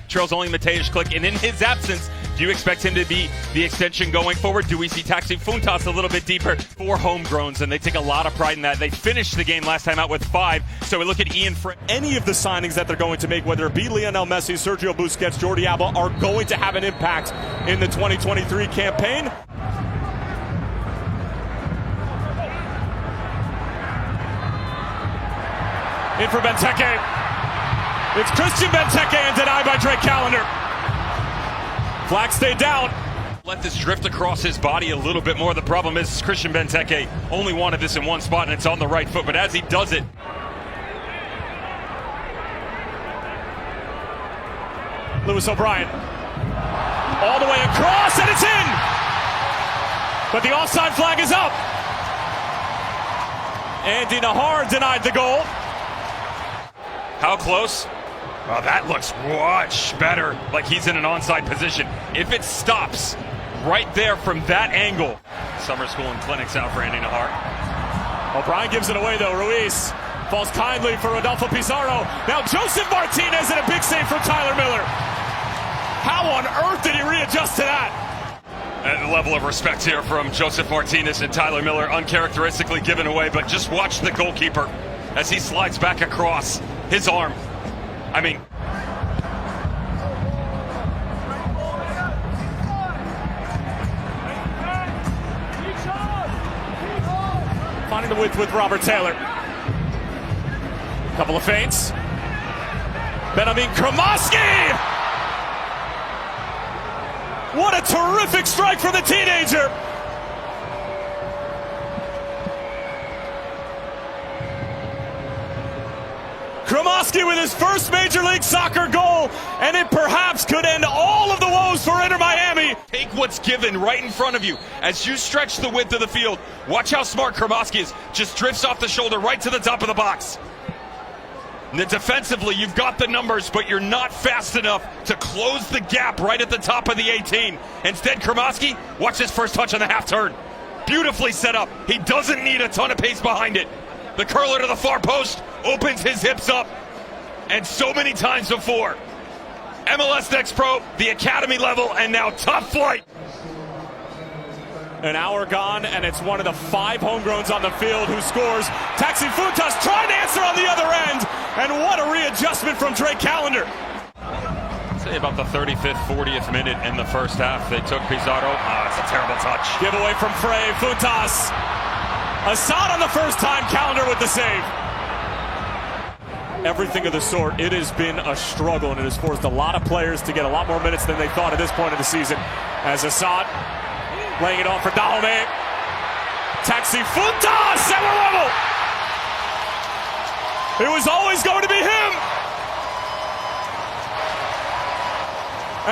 trails only Mateusz Klich, and in his absence, do you expect him to be the extension going forward? Do we see Taxi Fountas a little bit deeper? 4 homegrowns, and they take a lot of pride in that. They finished the game last time out with 5, so we look at Ian Frank. Any of the signings that they're going to make, whether it be Lionel Messi, Sergio Busquets, Jordi Alba, are going to have an impact in the 2023 campaign. In for Benteke. It's Christian Benteke and denied by Drake Callender. Flag stayed down. Let this drift across his body a little bit more. The problem is Christian Benteke only wanted this in one spot, and it's on the right foot. But as he does it, Lewis O'Brien. All the way across, and it's in! But the offside flag is up. Andy Nahar denied the goal. how close? Oh, that looks much better, like he's in an onside position. If it stops right there from that angle. Summer school and clinics out for Andy Nahar. O'Brien gives it away though. Ruiz falls kindly for Rodolfo Pizarro. Now Joseph Martinez and a big save from Tyler Miller. How on earth did he readjust to that? A level of respect here from Joseph Martinez and Tyler Miller, uncharacteristically given away, but just watch the goalkeeper as he slides back across his arm. I mean, finding the width with Robert Taylor. Couple of feints. Benjamin Kremoski! What a terrific strike from the teenager! Kremoski with his first Major League Soccer goal, and it perhaps could end all of the woes for Inter Miami. Take what's given right in front of you. As you stretch the width of the field, watch how smart Kremoski is. Just drifts off the shoulder right to the top of the box. And then defensively, you've got the numbers, but you're not fast enough to close the gap right at the top of the 18. Instead, Kremoski, watch his first touch on the half turn. Beautifully set up. He doesn't need a ton of pace behind it. The curler to the far post opens his hips up. And so many times before. MLS Next Pro, the academy level, and now top flight. An hour gone, and it's one of the 5 homegrowns on the field who scores. Taxi Fountas trying to answer on the other end, and what a readjustment from Drake Callender. I'd say about the 35th, 40th minute in the first half, they took Pizarro. It's a terrible touch. Giveaway from Frey, Fountas. Assad on the first time, Callender with the save. Everything of the sort, it has been a struggle, and it has forced a lot of players to get a lot more minutes than they thought at this point of the season. As Assad laying it off for Dahomey. Taxi Fountas, and we're level. It was always going to be him.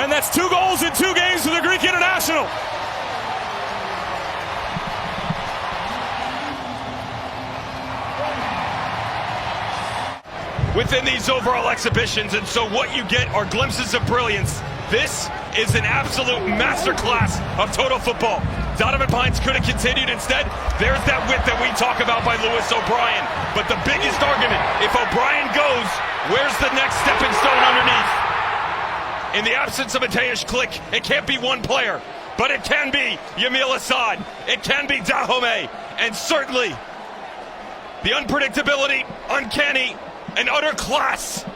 And that's 2 goals in 2 games for the Greek international. Within these overall exhibitions, and so what you get are glimpses of brilliance. This is an absolute masterclass of total football. Donovan Pines could have continued. Instead, there's that width that we talk about by Lewis O'Brien. But the biggest argument, if O'Brien goes, where's the next stepping stone underneath? In the absence of Mateusz Klich, it can't be one player, but it can be Yamil Assad. It can be Dahomey. And certainly, the unpredictability, uncanny, and utter class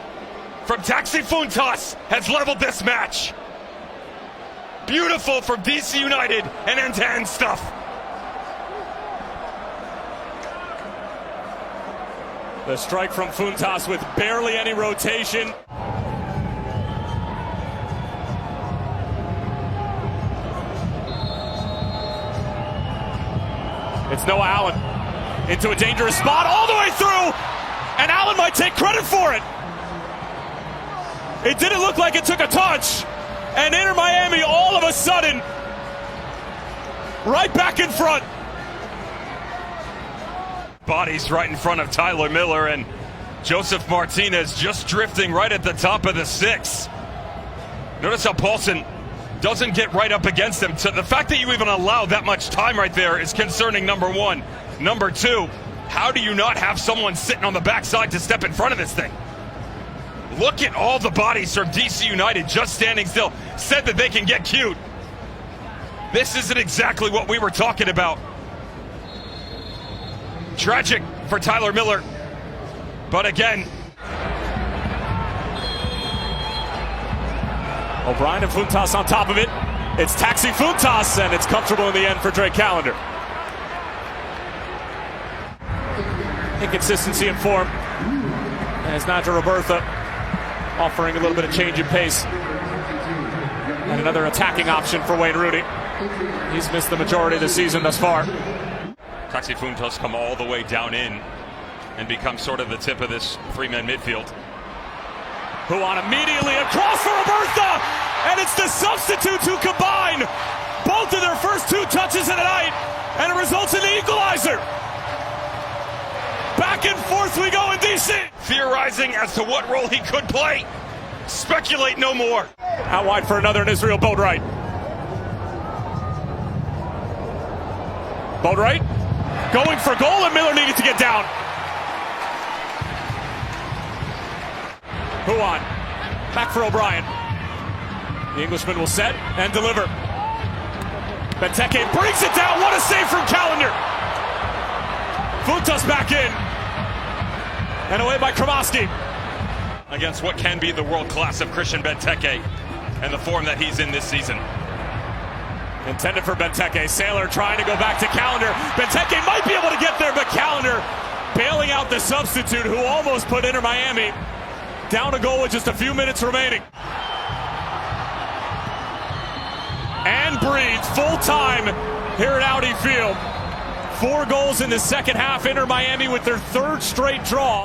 from Taxi Fountas has leveled this match. Beautiful from DC United and end-to-end stuff. The strike from Fountas with barely any rotation. It's Noah Allen into a dangerous spot all the way through, and Allen might take credit for it. It didn't look like it took a touch, and Inter Miami all of a sudden right back in front. Bodies right in front of Tyler Miller, and Joseph Martinez just drifting right at the top of the 6. Notice how Paulson doesn't get right up against him. So the fact that you even allow that much time right there is concerning, number 1. Number 2, how do you not have someone sitting on the backside to step in front of this thing? Look at all the bodies from DC United just standing still. Said that they can get cute. This isn't exactly what we were talking about. Tragic for Tyler Miller. But again, O'Brien and Funtas on top of it. It's Taxi Funtas, and it's comfortable in the end for Drake Callender. Inconsistency in form. As Naja Robertha offering a little bit of change in pace. And another attacking option for Wayne Rooney. He's missed the majority of the season thus far. Taxi Funtas come all the way down in and become sort of the tip of this three-man midfield. Juan immediately across for Robertha, and it's the substitutes who combine both of their first two touches of the night, and it results in the equalizer. Back and forth we go in DC. Theorizing as to what role he could play. Speculate no more. Out wide for another in Israel Boatwright. Boatwright going for goal, and Miller needed to get down. Juan back for O'Brien. The Englishman will set and deliver. Benteke brings it down. What a save from Callender. Funtas back in. And away by Kremovsky. Against what can be the world class of Christian Benteke and the form that he's in this season. Intended for Benteke. Sailor trying to go back to Callender. Benteke might be able to get there, but Callender bailing out the substitute who almost put Inter Miami down a goal with just a few minutes remaining. And breathes full time here at Audi Field. 4 goals in the second half. Inter Miami with their third straight draw.